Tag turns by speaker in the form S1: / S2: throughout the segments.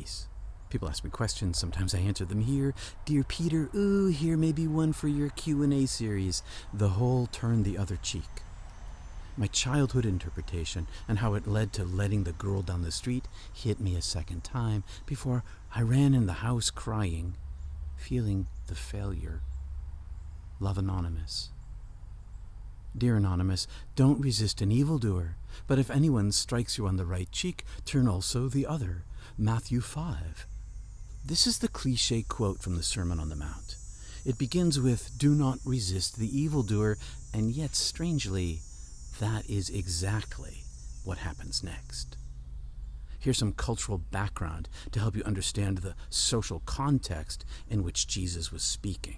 S1: peace. People ask me questions. Sometimes I answer them here. Dear Peter, ooh, here may be one for your Q&A series. The whole turn the other cheek. My childhood interpretation and how it led to letting the girl down the street hit me a second time before I ran in the house crying, feeling the failure. Love, Anonymous. Dear Anonymous, don't resist an evildoer, but if anyone strikes you on the right cheek, turn also the other. Matthew 5. This is the cliché quote from the Sermon on the Mount. It begins with, do not resist the evildoer, and yet, strangely, that is exactly what happens next. Here's some cultural background to help you understand the social context in which Jesus was speaking.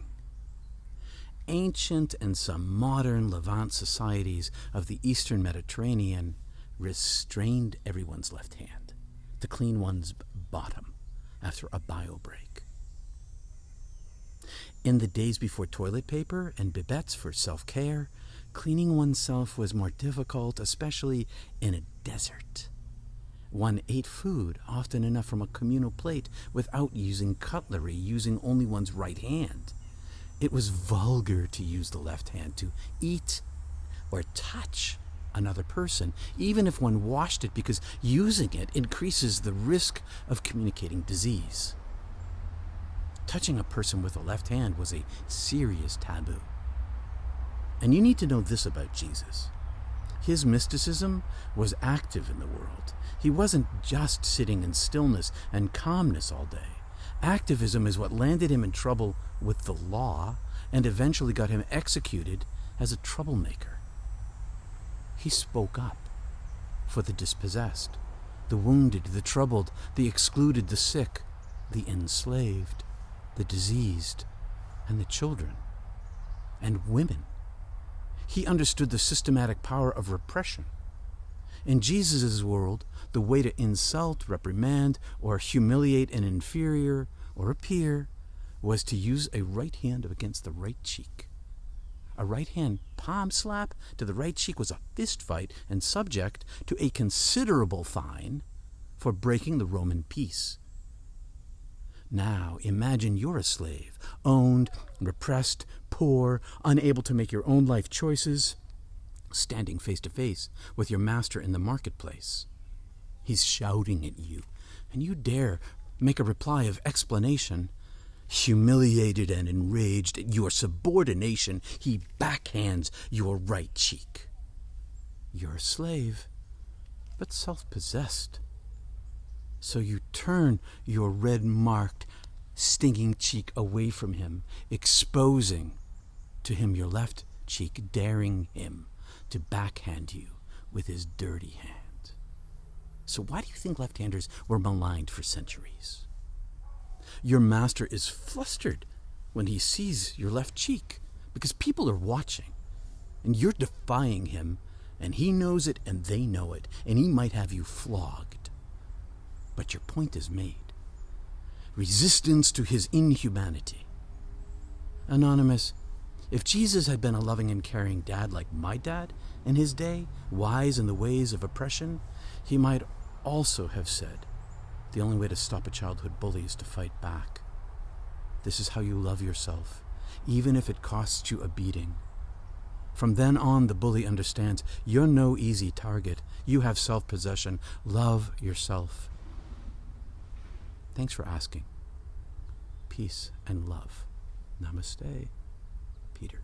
S1: Ancient and some modern Levant societies of the Eastern Mediterranean restrained everyone's left hand to clean one's bottom after a bile break. In the days before toilet paper and bibettes for self-care, cleaning oneself was more difficult, especially in a desert. One ate food, often enough from a communal plate, without using cutlery, using only one's right hand. It was vulgar to use the left hand to eat or touch another person, even if one washed it, because using it increases the risk of communicating disease. Touching a person with a left hand was a serious taboo. And you need to know this about Jesus. His mysticism was active in the world. He wasn't just sitting in stillness and calmness all day. Activism is what landed him in trouble with the law and eventually got him executed as a troublemaker. He spoke up for the dispossessed, the wounded, the troubled, the excluded, the sick, the enslaved, the diseased, and the children, and women. He understood the systematic power of repression. In Jesus' world, the way to insult, reprimand, or humiliate an inferior or a peer was to use a right hand against the right cheek. A right hand palm slap to the right cheek was a fist fight and subject to a considerable fine for breaking the Roman peace. Now imagine you're a slave, owned, repressed, poor, unable to make your own life choices, standing face to face with your master in the marketplace. He's shouting at you, and you dare make a reply of explanation. Humiliated and enraged at your subordination, he backhands your right cheek. You're a slave, but self-possessed. So you turn your red-marked, stinging cheek away from him, exposing to him your left cheek, daring him to backhand you with his dirty hand. So why do you think left-handers were maligned for centuries? Your master is flustered when he sees your left cheek because people are watching, and you're defying him, and he knows it and they know it, and he might have you flogged. But your point is made. Resistance to his inhumanity. Anonymous, if Jesus had been a loving and caring dad like my dad in his day, wise in the ways of oppression, he might also have said, the only way to stop a childhood bully is to fight back. This is how you love yourself, even if it costs you a beating. From then on, the bully understands you're no easy target. You have self-possession. Love yourself. Thanks for asking. Peace and love. Namaste, Peter.